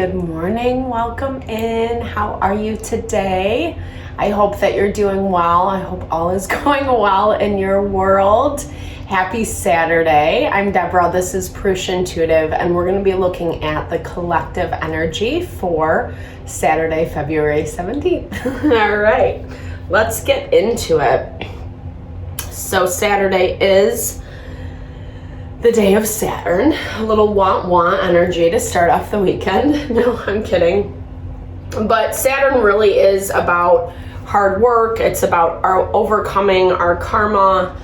good morning. Welcome in. How are you today? I hope that you're doing well. I hope all is going well in your world. Happy Saturday. I'm Deborah. This is Purusha Intuitive, and we're going to be looking at the collective energy for Saturday, February 17th. All right, let's get into it. So Saturday is the day of Saturn, a little want energy to start off the weekend. No, I'm kidding. But Saturn really is about hard work. It's about overcoming our karma,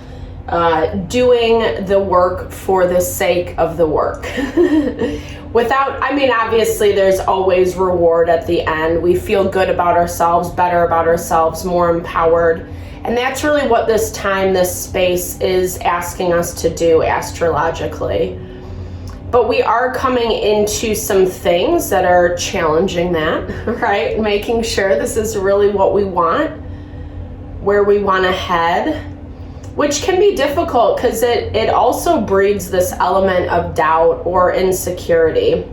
doing the work for the sake of the work. Obviously there's always reward at the end. We feel good about ourselves, better about ourselves, more empowered. And that's really what this time, this space is asking us to do astrologically. But we are coming into some things that are challenging that, right? Making sure this is really what we want, where we want to head, which can be difficult because it also breeds this element of doubt or insecurity.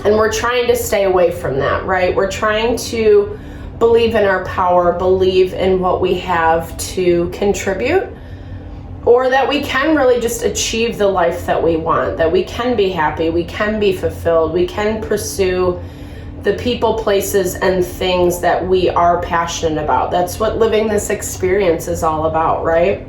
And we're trying to stay away from that, right? We're trying to believe in our power, believe in what we have to contribute, or that we can really just achieve the life that we want, that we can be happy, we can be fulfilled, we can pursue the people, places, and things that we are passionate about. That's what living this experience is all about, right?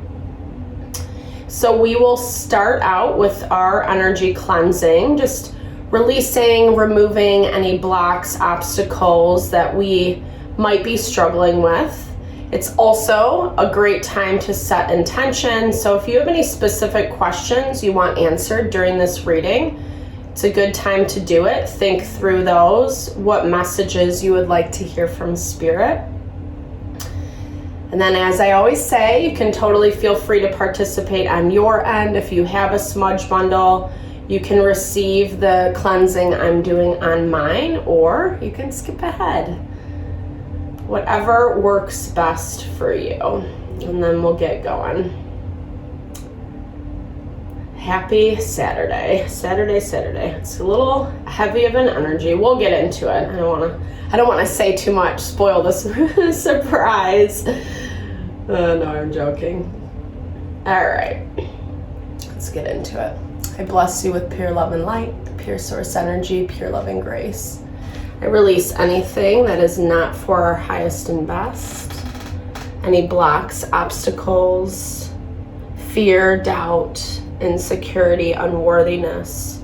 So we will start out with our energy cleansing, just releasing, removing any blocks, obstacles that we might be struggling with. It's also a great time to set intention. So if you have any specific questions you want answered during this reading, it's a good time to do it. Think through those, what messages you would like to hear from Spirit. And then, as I always say, you can totally feel free to participate on your end. If you have a smudge bundle, you can receive the cleansing I'm doing on mine, or you can skip ahead. Whatever works best for you. And then we'll get going. Happy Saturday. Saturday. It's a little heavy of an energy. We'll get into it. I don't want to say too much, spoil this surprise. No, I'm joking. All right. Let's get into it. I bless you with pure love and light, pure source energy, pure love and grace. I release anything that is not for our highest and best. Any blocks, obstacles, fear, doubt, insecurity, unworthiness.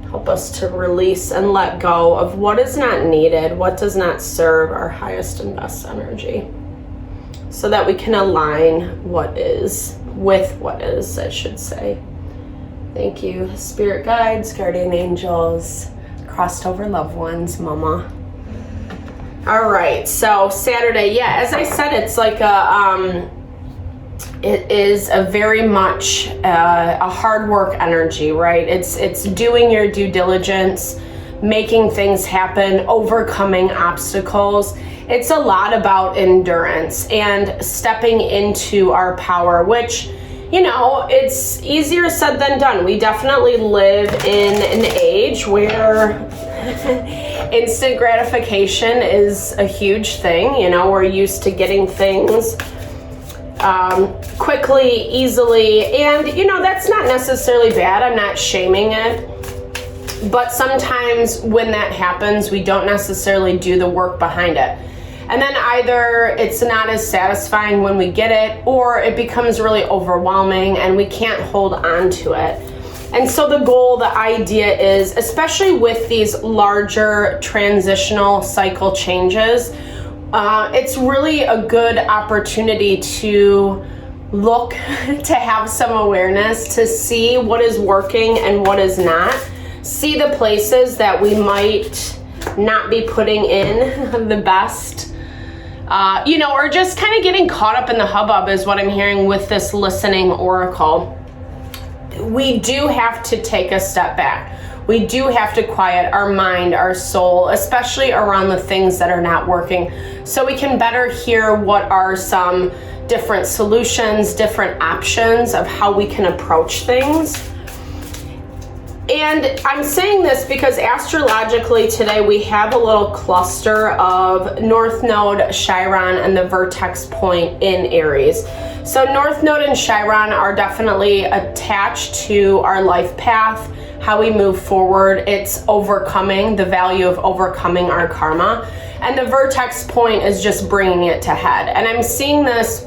Help us to release and let go of what is not needed, what does not serve our highest and best energy, so that we can align what is with what is, I should say. Thank you, spirit guides, guardian angels, crossed over loved ones, mama. All right, so Saturday, as I said, it's like it is a very much a hard work energy, right? It's doing your due diligence, making things happen, overcoming obstacles. It's a lot about endurance and stepping into our power, which, it's easier said than done. We definitely live in an age where instant gratification is a huge thing. We're used to getting things quickly, easily, and that's not necessarily bad. I'm not shaming it. But sometimes when that happens, we don't necessarily do the work behind it. And then either it's not as satisfying when we get it, or it becomes really overwhelming and we can't hold on to it. And so the goal, the idea is, especially with these larger transitional cycle changes, it's really a good opportunity to look, to have some awareness, to see what is working and what is not. See the places that we might not be putting in the best. Or just kind of getting caught up in the hubbub is what I'm hearing with this listening oracle. We do have to take a step back. We do have to quiet our mind, our soul, especially around the things that are not working, so we can better hear what are some different solutions, different options of how we can approach things. And I'm saying this because astrologically today we have a little cluster of North Node, Chiron, and the vertex point in Aries. So North Node and Chiron are definitely attached to our life path, how we move forward. It's overcoming, the value of overcoming our karma. And the vertex point is just bringing it to head. And I'm seeing this,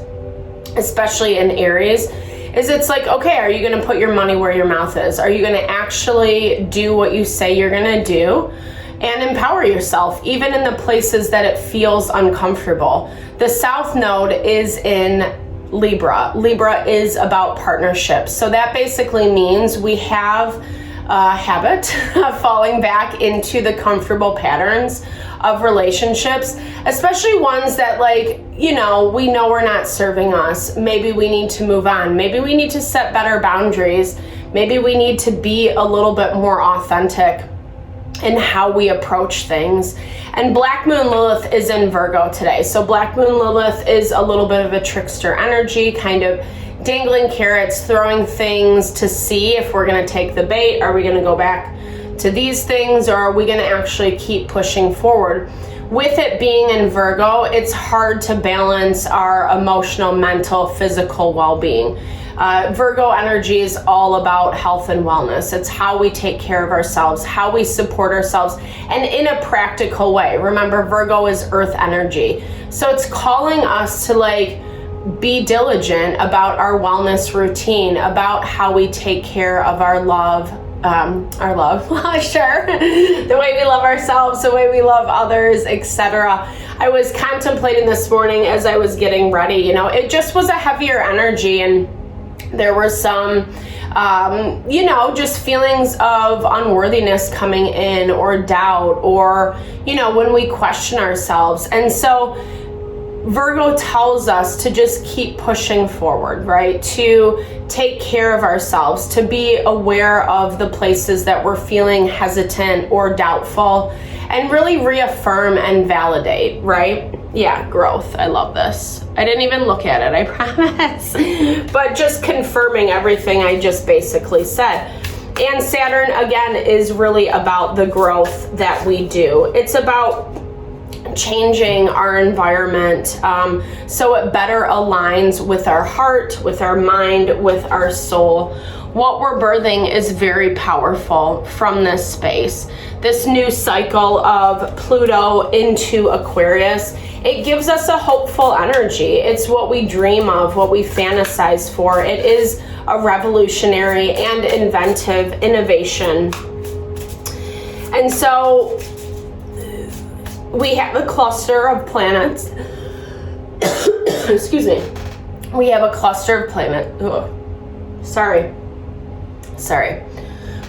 especially in Aries, is it's like, okay, are you going to put your money where your mouth is? Are you going to actually do what you say you're going to do and empower yourself, even in the places that it feels uncomfortable? The South Node is in Libra. Libra is about partnerships. So that basically means we have a habit of falling back into the comfortable patterns of relationships, especially ones that, like, you know, we know we're not serving us. Maybe we need to move on. Maybe we need to set better boundaries. Maybe we need to be a little bit more authentic in how we approach things. And Black Moon Lilith is in Virgo today. So Black Moon Lilith is a little bit of a trickster energy, kind of dangling carrots, throwing things to see if we're going to take the bait. Are we going to go back to these things, or are we going to actually keep pushing forward? With it being in Virgo, it's hard to balance our emotional, mental, physical well-being. Virgo energy is all about health and wellness. It's how we take care of ourselves, how we support ourselves, and in a practical way. Remember, Virgo is earth energy. So it's calling us to, like, be diligent about our wellness routine, about how we take care of our love, sure, the way we love ourselves, the way we love others, etc. I was contemplating this morning as I was getting ready, you know, it just was a heavier energy, and there were some, you know, just feelings of unworthiness coming in, or doubt, or, you know, when we question ourselves. And so Virgo tells us to just keep pushing forward, right? To take care of ourselves, to be aware of the places that we're feeling hesitant or doubtful, and really reaffirm and validate, right? Yeah, growth. I love this. I didn't even look at it, I promise. But just confirming everything I just basically said. And Saturn, again, is really about the growth that we do. It's about changing our environment so it better aligns with our heart, with our mind, with our soul. What we're birthing is very powerful from this space. This new cycle of Pluto into Aquarius, it gives us a hopeful energy. It's what we dream of, what we fantasize for. It is a revolutionary and inventive innovation. And so we have a cluster of planets. Excuse me. We have a cluster of planets. Sorry.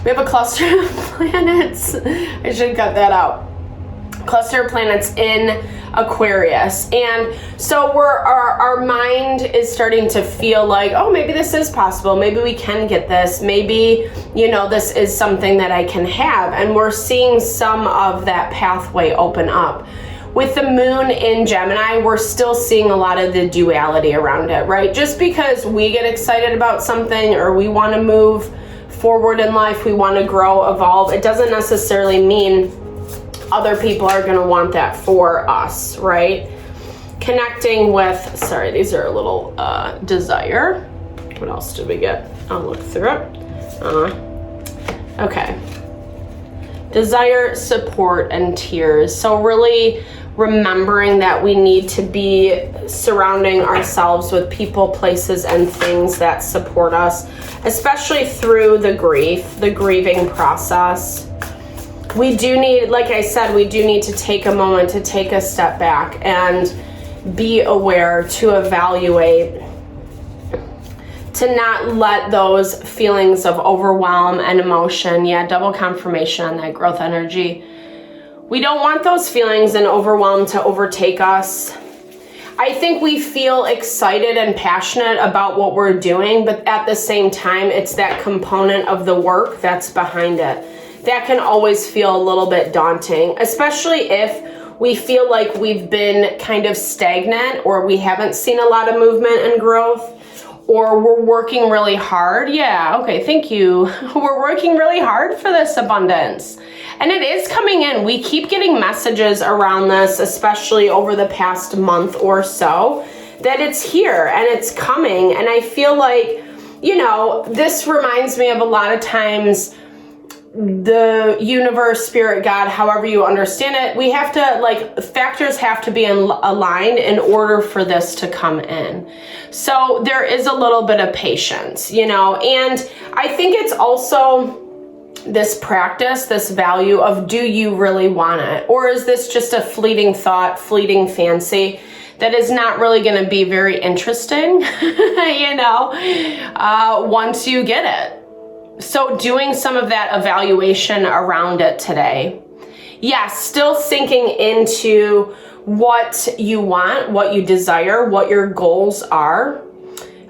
We have a cluster of planets. I should cut that out. Cluster of planets in Aquarius. And so our mind is starting to feel like, oh, maybe this is possible. Maybe we can get this. Maybe, you know, this is something that I can have. And we're seeing some of that pathway open up. With the moon in Gemini, we're still seeing a lot of the duality around it, right? Just because we get excited about something, or we want to move forward in life, we want to grow, evolve, it doesn't necessarily mean other people are going to want that for us, right? Connecting with, sorry, these are a little desire. What else did we get? I'll look through it. Okay. Desire, support, and tears. So really remembering that we need to be surrounding ourselves with people, places, and things that support us, especially through the grieving process. We do need, like I said, we do need to take a moment to take a step back and be aware, to evaluate, to not let those feelings of overwhelm and emotion, double confirmation on that growth energy. We don't want those feelings and overwhelm to overtake us. I think we feel excited and passionate about what we're doing, but at the same time, it's that component of the work that's behind it. That can always feel a little bit daunting, especially if we feel like we've been kind of stagnant, or we haven't seen a lot of movement and growth, or we're working really hard. Yeah, okay, thank you. We're working really hard for this abundance. And it is coming in. We keep getting messages around this, especially over the past month or so, that it's here and it's coming. And I feel like, you know, this reminds me of a lot of times the universe, spirit, God, however you understand it, we have to, like, factors have to be aligned in order for this to come in. So there is a little bit of patience, you know, and I think it's also this practice, this value of, do you really want it? Or is this just a fleeting thought, fleeting fancy that is not really going to be very interesting, you know, once you get it? So doing some of that evaluation around it today. Yes, still sinking into what you want, what you desire, what your goals are,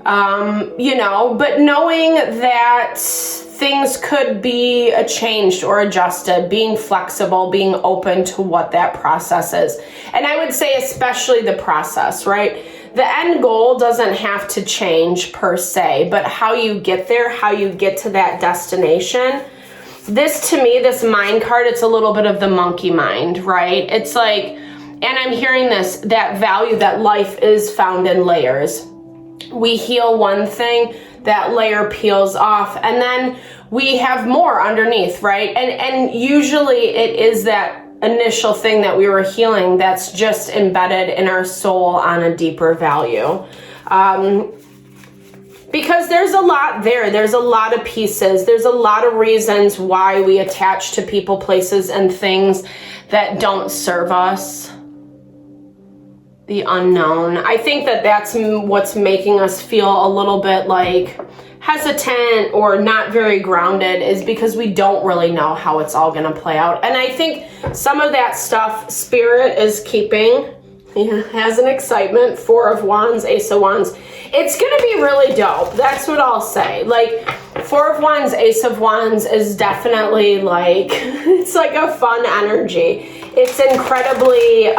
you know, but knowing that things could be changed or adjusted, being flexible, being open to what that process is. And I would say especially the process, right? The end goal doesn't have to change per se, but how you get there, how you get to that destination. This, to me, this mind card, it's a little bit of the monkey mind, right? It's like, and I'm hearing this, that value that life is found in layers. We heal one thing, that layer peels off, and then we have more underneath, right? And usually it is that initial thing that we were healing that's just embedded in our soul on a deeper value. Because there's a lot there. There's a lot of pieces. There's a lot of reasons why we attach to people, places, and things that don't serve us. The unknown. I think that that's what's making us feel a little bit like hesitant or not very grounded, is because we don't really know how it's all going to play out. And I think some of that stuff Spirit is keeping, has an excitement. 4 of Wands, Ace of Wands. It's going to be really dope. That's what I'll say. Like, 4 of Wands, Ace of Wands is definitely like, it's like a fun energy. It's incredibly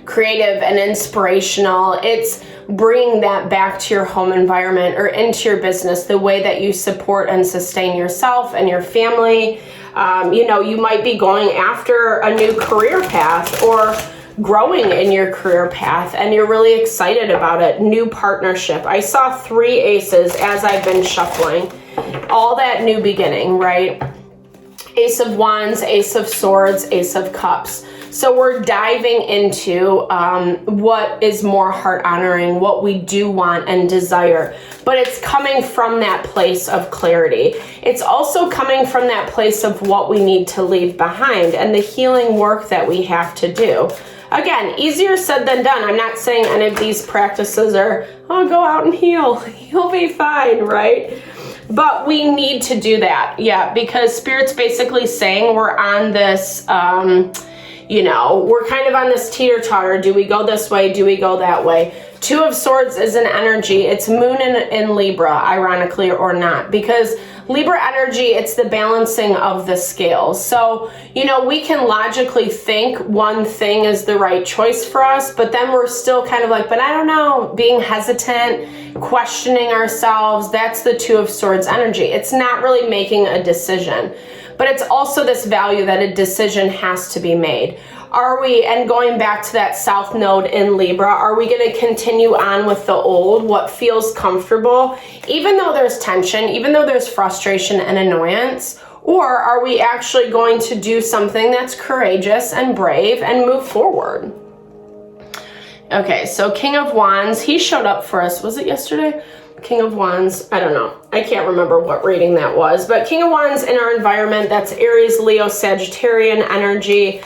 creative and inspirational. It's bringing that back to your home environment or into your business, the way that you support and sustain yourself and your family. You know, you might be going after a new career path or growing in your career path and you're really excited about it. New partnership. I saw 3 aces as I've been shuffling. All that new beginning, right? Ace of Wands, Ace of Swords, Ace of Cups. So we're diving into what is more heart honoring, what we do want and desire, but it's coming from that place of clarity. It's also coming from that place of what we need to leave behind and the healing work that we have to do. Again, easier said than done. I'm not saying any of these practices are, oh, go out and heal. You'll be fine, right? But we need to do that, yeah, because Spirit's basically saying we're on this, you know, we're kind of on this teeter-totter. Do we go this way? Do we go that way? 2 of Swords is an energy. It's Moon in Libra, ironically or not, because Libra energy, it's the balancing of the scales. So, you know, we can logically think one thing is the right choice for us, but then we're still kind of like, but I don't know, being hesitant, questioning ourselves. That's the 2 of Swords energy. It's not really making a decision. But it's also this value that a decision has to be made. Are we, and going back to that South Node in Libra, are we going to continue on with the old, what feels comfortable, even though there's tension, even though there's frustration and annoyance? Or are we actually going to do something that's courageous and brave and move forward? Okay, so King of Wands, he showed up for us. Was it yesterday? King of Wands, I don't know. I can't remember what reading that was, but King of Wands in our environment, that's Aries, Leo, Sagittarian energy.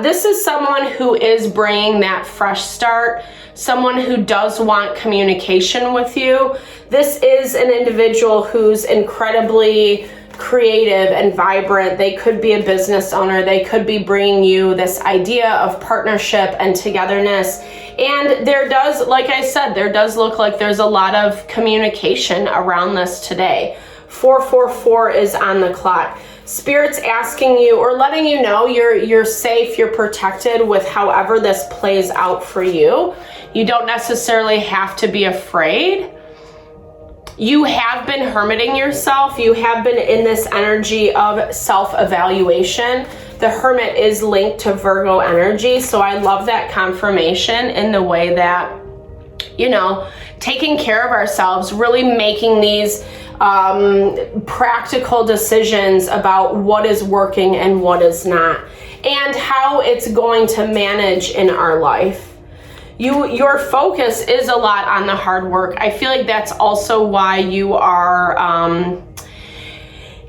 This is someone who is bringing that fresh start, someone who does want communication with you. This is an individual who's incredibly creative and vibrant. They could be a business owner. They could be bringing you this idea of partnership and togetherness. And there does, like I said, there does look like there's a lot of communication around this today. 444 is on the clock. Spirit's asking you or letting you know you're safe, you're protected with however this plays out for you. You don't necessarily have to be afraid. You have been hermiting yourself. You have been in this energy of self-evaluation. The Hermit is linked to Virgo energy, so I love that confirmation in the way that, you know, taking care of ourselves, really making these practical decisions about what is working and what is not, and how it's going to manage in our life. Your focus is a lot on the hard work. I feel like that's also why you are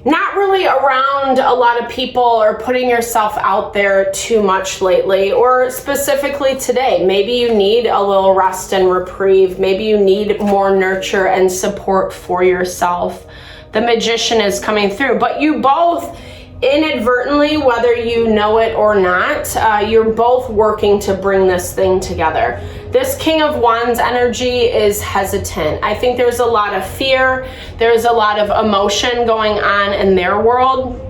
not really around a lot of people or putting yourself out there too much lately, or specifically today. Maybe you need a little rest and reprieve. Maybe you need more nurture and support for yourself. The Magician is coming through, but you both inadvertently, whether you know it or not, you're both working to bring this thing together. This King of Wands energy is hesitant. I think there's a lot of fear. There's a lot of emotion going on in their world.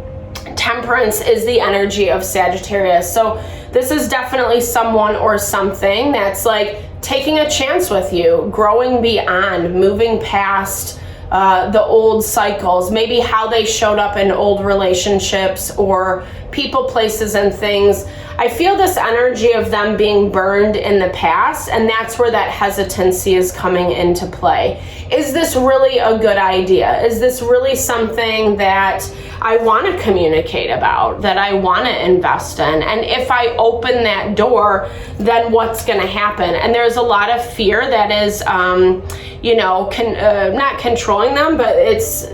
Temperance is the energy of Sagittarius. So this is definitely someone or something that's like taking a chance with you, growing beyond, moving past the old cycles, maybe how they showed up in old relationships or people, places, and things. I feel this energy of them being burned in the past, and that's where that hesitancy is coming into play. Is this really a good idea? Is this really something that I want to communicate about, that I want to invest in? And if I open that door, then what's going to happen? And there's a lot of fear that is, you know, not controlling them, but it's...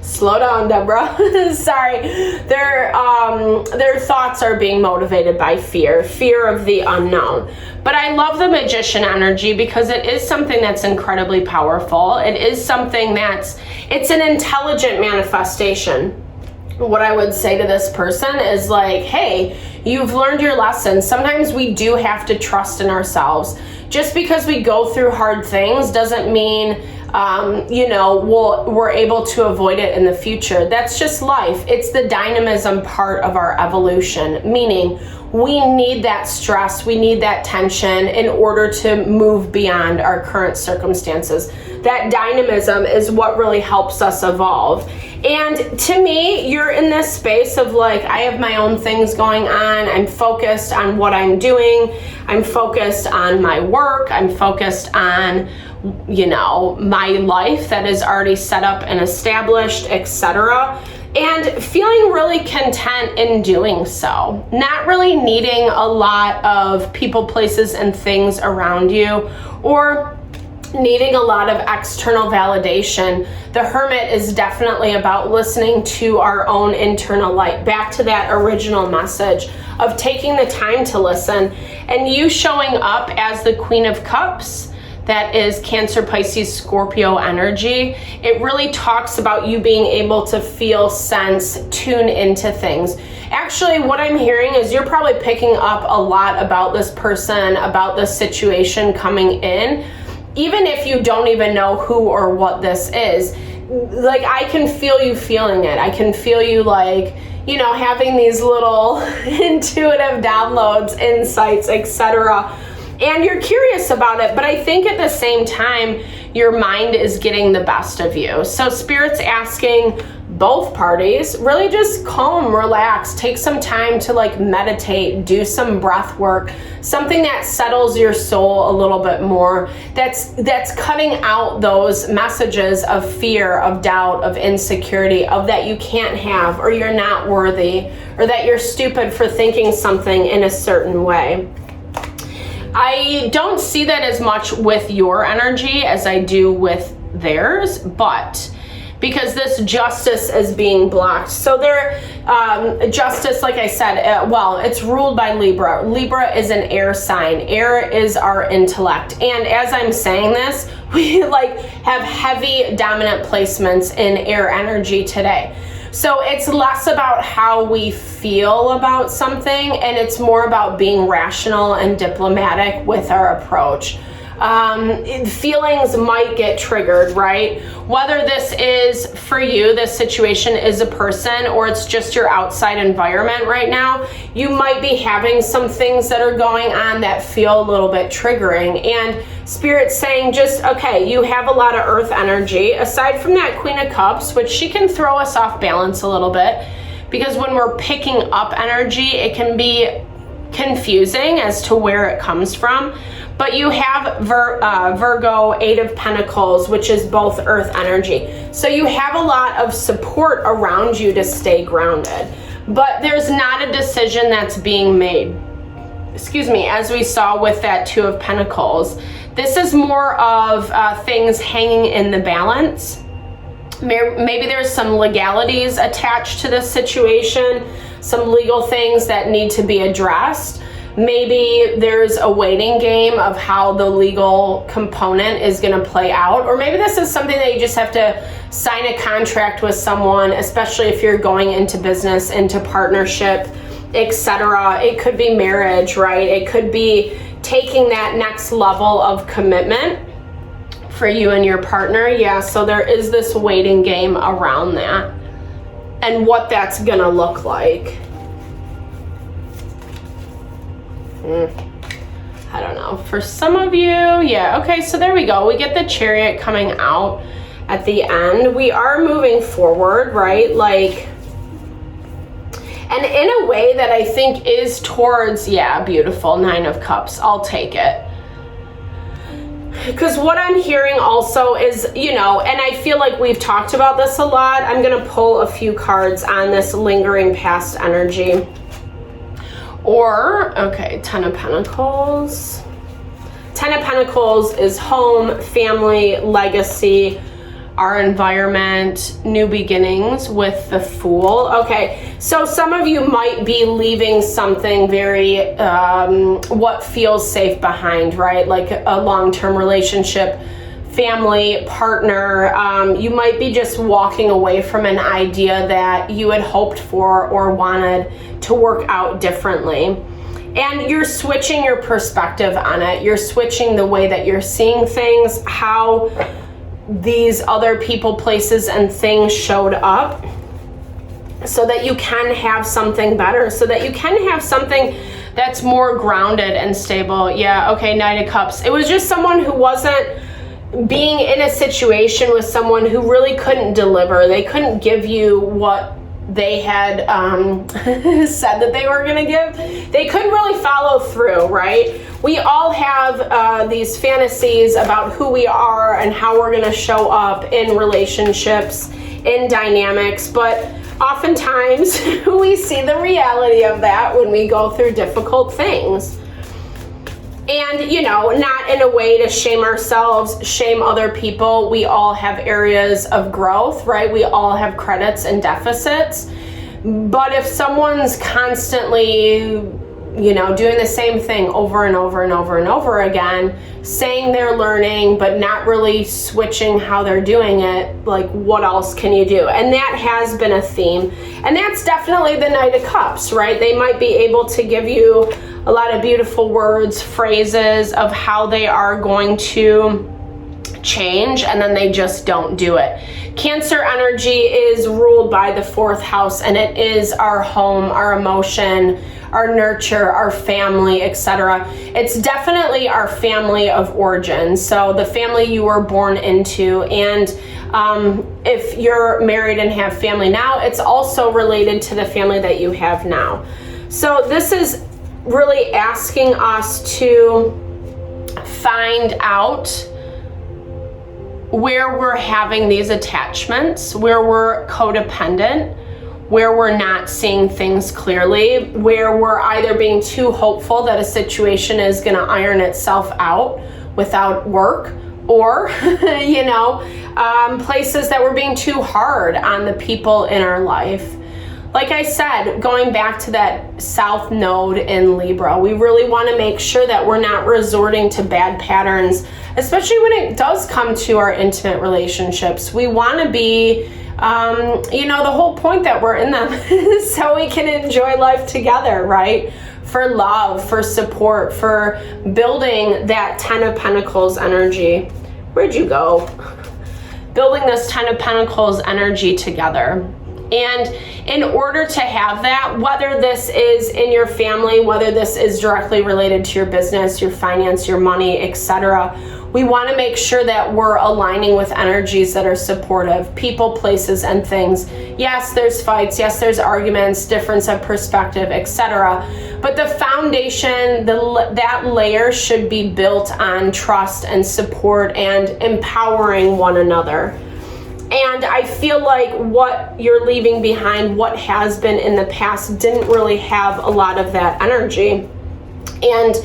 Slow down, Deborah. Sorry. Their thoughts are being motivated by fear of the unknown. But I love the Magician energy because it is something that's incredibly powerful. It is something it's an intelligent manifestation. What I would say to this person is like, hey, you've learned your lesson. Sometimes we do have to trust in ourselves. Just because we go through hard things doesn't mean you know, we're able to avoid it in the future. That's just life. It's the dynamism part of our evolution, meaning we need that stress, we need that tension in order to move beyond our current circumstances. That dynamism is what really helps us evolve. And to me, you're in this space of like, I have my own things going on. I'm focused on what I'm doing. I'm focused on my work. I'm focused on, you know, my life that is already set up and established, etc. And feeling really content in doing so. Not really needing a lot of people, places, and things around you, or needing a lot of external validation. The Hermit is definitely about listening to our own internal light, back to that original message of taking the time to listen, and you showing up as the Queen of Cups. That is Cancer, Pisces, Scorpio energy. It really talks about you being able to feel, sense, tune into things. Actually, what I'm hearing is you're probably picking up a lot about this person, about this situation coming in, even if you don't even know who or what this is. Like, I can feel you feeling it. I can feel you, like, you know, having these little intuitive downloads, insights, etc. And you're curious about it, but I think at the same time, your mind is getting the best of you. So Spirit's asking both parties, really just calm, relax, take some time to like meditate, do some breath work, something that settles your soul a little bit more, that's cutting out those messages of fear, of doubt, of insecurity, of that you can't have, or you're not worthy, or that you're stupid for thinking something in a certain way. I don't see that as much with your energy as I do with theirs, but because this Justice is being blocked. So their Justice, like I said, well, it's ruled by Libra. Libra is an air sign. Air is our intellect. And as I'm saying this, we like have heavy dominant placements in air energy today. So it's less about how we feel about something, and it's more about being rational and diplomatic with our approach. feelings might get triggered, right? Whether this is for you, this situation is a person, or it's just your outside environment right now, you might be having some things that are going on that feel a little bit triggering. And Spirit's saying just, okay, you have a lot of earth energy. Aside from that Queen of Cups, which she can throw us off balance a little bit, because when we're picking up energy, it can be confusing as to where it comes from. But you have Virgo, 8 of Pentacles, which is both earth energy. So you have a lot of support around you to stay grounded. But there's not a decision that's being made. Excuse me, as we saw with that 2 of Pentacles. This is more of things hanging in the balance. Maybe there's some legalities attached to this situation, some legal things that need to be addressed. Maybe there's a waiting game of how the legal component is going to play out. Or maybe this is something that you just have to sign a contract with someone, especially if you're going into business, into partnership, etc. It could be marriage, right? It could be taking that next level of commitment for you and your partner. Yeah, so there is this waiting game around that and what that's going to look like. I don't know. For some of you, yeah, okay, so there we go. We get the Chariot coming out at the end. We are moving forward, right? Like, and in a way that I think is towards, yeah, beautiful, 9 of Cups. I'll take it. Because what I'm hearing also is, you know, and I feel like we've talked about this a lot. I'm going to pull a few cards on this lingering past energy. Or, okay, 10 of Pentacles. 10 of Pentacles is home, family, legacy, our environment, new beginnings with the Fool. Okay, so some of you might be leaving something very, what feels safe behind, right? Like a long-term relationship, family, partner. You might be just walking away from an idea that you had hoped for or wanted to work out differently. And you're switching your perspective on it. You're switching the way that you're seeing things, how these other people, places, and things showed up, so that you can have something better, so that you can have something that's more grounded and stable. Yeah, okay, 9 of Cups. It was just someone who wasn't being in a situation with someone who really couldn't deliver. They couldn't give you what they had said that they were going to give. They couldn't really follow through, right? We all have these fantasies about who we are and how we're going to show up in relationships, in dynamics, but oftentimes we see the reality of that when we go through difficult things. And, you know, not in a way to shame ourselves, shame other people. We all have areas of growth, right? We all have credits and deficits. But if someone's constantly, you know, doing the same thing over and over and over and over again, saying they're learning, but not really switching how they're doing it, like, what else can you do? And that has been a theme. And that's definitely the Knight of Cups, right? They might be able to give you a lot of beautiful words, phrases of how they are going to change, and then they just don't do it. Cancer energy is ruled by the 4th house, and it is our home, our emotion, our nurture, our family, etc. It's definitely our family of origin, so the family you were born into. And if you're married and have family now, it's also related to the family that you have now. So this is really asking us to find out where we're having these attachments, where we're codependent, where we're not seeing things clearly, where we're either being too hopeful that a situation is going to iron itself out without work, or, you know, places that we're being too hard on the people in our life. Like I said, going back to that South Node in Libra, we really want to make sure that we're not resorting to bad patterns, especially when it does come to our intimate relationships. We want to be, you know, the whole point that we're in them is so we can enjoy life together, right? for love, for support, for building that 10 of Pentacles energy. Where'd you go? Building this 10 of Pentacles energy together. And in order to have that, whether this is in your family, whether this is directly related to your business, your finance, your money, etc., we want to make sure that we're aligning with energies that are supportive, people, places, and things. Yes, there's fights. Yes, there's arguments, difference of perspective, etc. But the foundation, that layer should be built on trust and support and empowering one another. And I feel like what you're leaving behind, what has been in the past, didn't really have a lot of that energy. And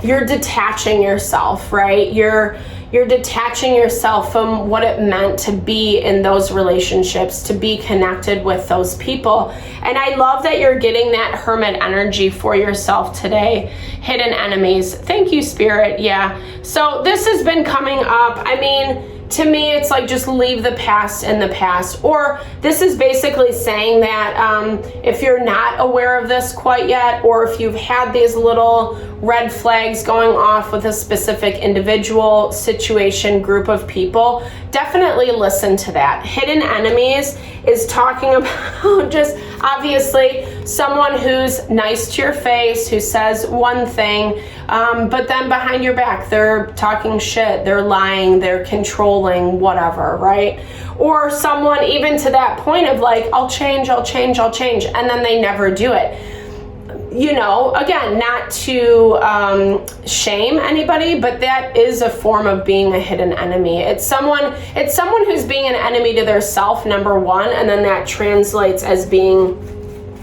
you're detaching yourself, right? You're detaching yourself from what it meant to be in those relationships, to be connected with those people. And I love that you're getting that Hermit energy for yourself today. Hidden enemies. Thank you, Spirit. Yeah. So this has been coming up. I mean, to me, it's like just leave the past in the past. Or this is basically saying that if you're not aware of this quite yet, or if you've had these little red flags going off with a specific individual, situation, group of people, definitely listen to that. Hidden enemies is talking about just obviously someone who's nice to your face, who says one thing, but then behind your back, they're talking shit, they're lying, they're controlling, whatever, right? Or someone even to that point of like, I'll change, and then they never do it. You know, again, not to shame anybody, but that is a form of being a hidden enemy. It's someone who's being an enemy to their self, number one, and then that translates as being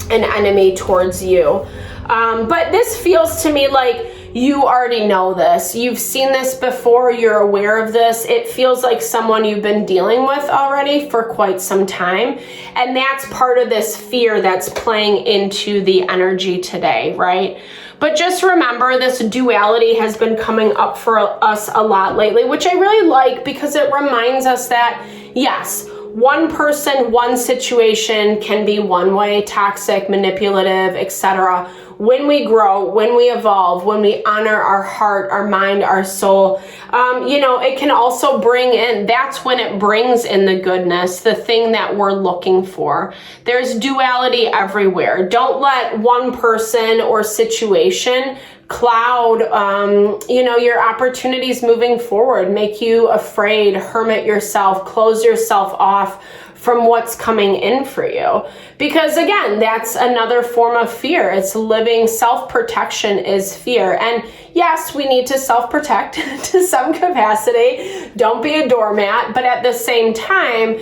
an enemy towards you. But this feels to me like you already know this. You've seen this before. You're aware of this. It feels like someone you've been dealing with already for quite some time. And that's part of this fear that's playing into the energy today, right? But just remember, this duality has been coming up for us a lot lately, which I really like because it reminds us that, yes, one person, one situation can be one way, toxic, manipulative, etc. When we grow, when we evolve, when we honor our heart, our mind, our soul, it can also bring in, that's when it brings in the goodness, the thing that we're looking for. There's duality everywhere. Don't let one person or situation cloud, your opportunities moving forward, make you afraid, hermit yourself, close yourself off from what's coming in for you. Because again, that's another form of fear. It's living, self-protection is fear. And yes, we need to self-protect to some capacity. Don't be a doormat, but at the same time,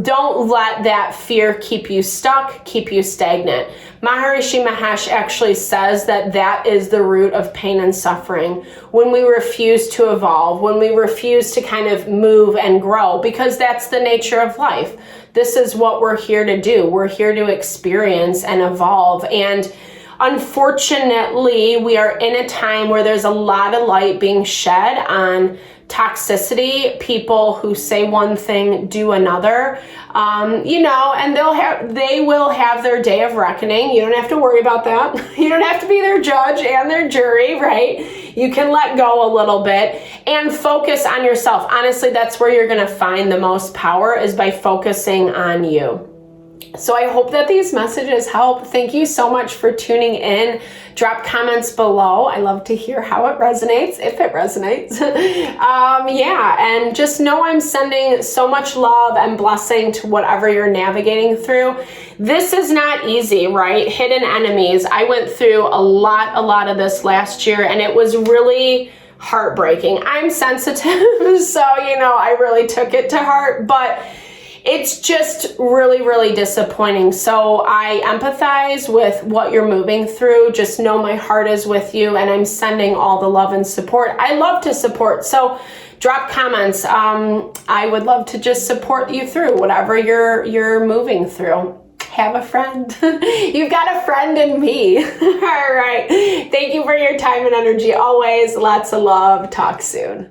don't let that fear keep you stuck, keep you stagnant. Maharishi Mahesh actually says that that is the root of pain and suffering, when we refuse to evolve, when we refuse to kind of move and grow, because that's the nature of life. This is what we're here to do. We're here to experience and evolve. And unfortunately, we are in a time where there's a lot of light being shed on toxicity, people who say one thing, do another, and they will have their day of reckoning. You don't have to worry about that. You don't have to be their judge and their jury, right? You can let go a little bit and focus on yourself. Honestly, that's where you're going to find the most power, is by focusing on you. So I hope that these messages help. Thank you so much for tuning in. Drop comments below. I love to hear how it resonates, if it resonates. And just know I'm sending so much love and blessing to whatever you're navigating through. This is not easy, right? Hidden enemies. I went through a lot of this last year, and it was really heartbreaking. I'm sensitive, so, I really took it to heart, but it's just really, really disappointing. So I empathize with what you're moving through. Just know my heart is with you, and I'm sending all the love and support. I love to support. So drop comments. I would love to just support you through whatever you're moving through. Have a friend. You've got a friend in me. All right. Thank you for your time and energy always. Lots of love. Talk soon.